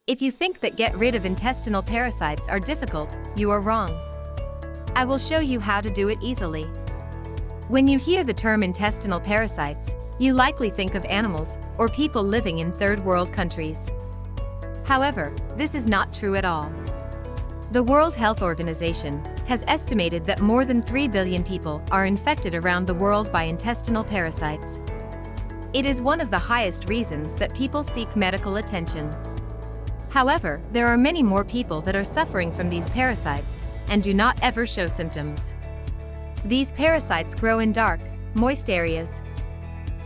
If you think that get rid of intestinal parasites are difficult, you are wrong. I will show you how to do it easily. When you hear the term intestinal parasites, you likely think of animals or people living in third world countries. However, this is not true at all. The World Health Organization has estimated that more than 3 billion people are infected around the world by intestinal parasites. It is one of the highest reasons that people seek medical attention. However, there are many more people that are suffering from these parasites and do not ever show symptoms. These parasites grow in dark, moist areas.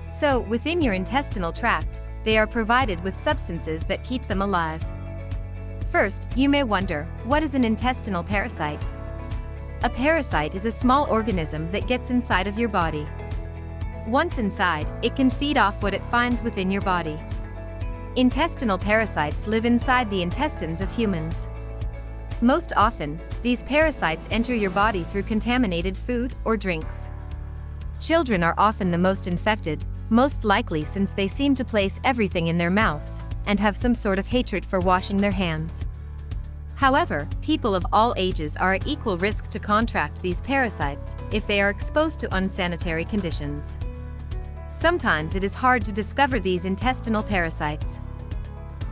So, within your intestinal tract, they are provided with substances that keep them alive. First, you may wonder, what is an intestinal parasite? A parasite is a small organism that gets inside of your body. Once inside, it can feed off what it finds within your body. Intestinal parasites live inside the intestines of humans. Most often, these parasites enter your body through contaminated food or drinks. Children are often the most infected, most likely since they seem to place everything in their mouths and have some sort of hatred for washing their hands. However, people of all ages are at equal risk to contract these parasites if they are exposed to unsanitary conditions. Sometimes it is hard to discover these intestinal parasites.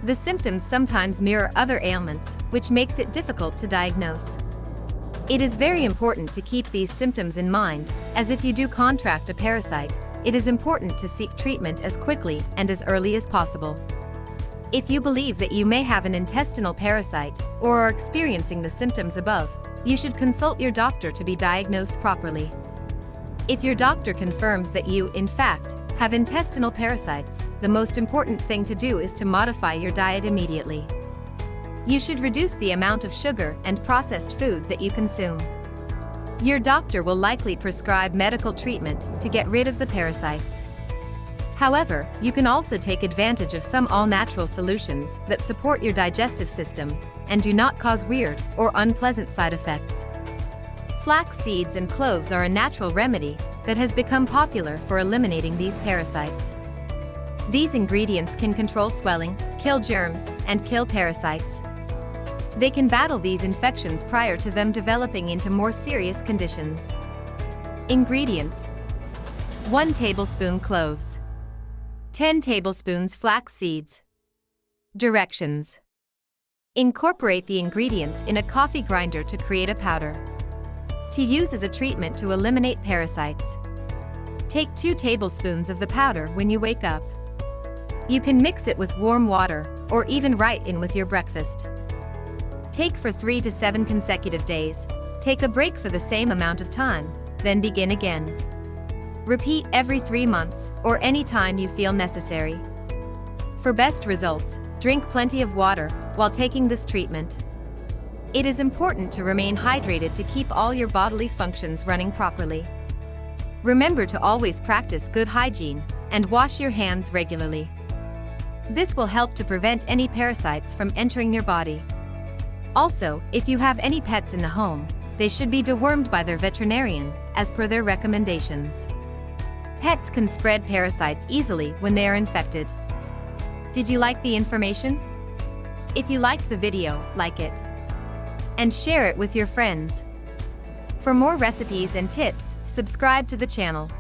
The symptoms sometimes mirror other ailments, which makes it difficult to diagnose. It is very important to keep these symptoms in mind, as if you do contract a parasite, it is important to seek treatment as quickly and as early as possible. If you believe that you may have an intestinal parasite or are experiencing the symptoms above, you should consult your doctor to be diagnosed properly. If your doctor confirms that you, in fact, have intestinal parasites, the most important thing to do is to modify your diet immediately. You should reduce the amount of sugar and processed food that you consume. Your doctor will likely prescribe medical treatment to get rid of the parasites. However, you can also take advantage of some all-natural solutions that support your digestive system and do not cause weird or unpleasant side effects. Flax seeds and cloves are a natural remedy that has become popular for eliminating these parasites. These ingredients can control swelling, kill germs, and kill parasites. They can battle these infections prior to them developing into more serious conditions. Ingredients: 1 tablespoon cloves, 10 tablespoons flax seeds. Directions: incorporate the ingredients in a coffee grinder to create a powder. To use as a treatment to eliminate parasites. Take 2 tablespoons of the powder when you wake up. You can mix it with warm water, or even right in with your breakfast. Take for 3 to 7 consecutive days, take a break for the same amount of time, then begin again. Repeat every 3 months, or any time you feel necessary. For best results, drink plenty of water while taking this treatment. It is important to remain hydrated to keep all your bodily functions running properly. Remember to always practice good hygiene and wash your hands regularly. This will help to prevent any parasites from entering your body. Also, if you have any pets in the home, they should be dewormed by their veterinarian, as per their recommendations. Pets can spread parasites easily when they are infected. Did you like the information? If you liked the video, like it and share it with your friends. For more recipes and tips, subscribe to the channel.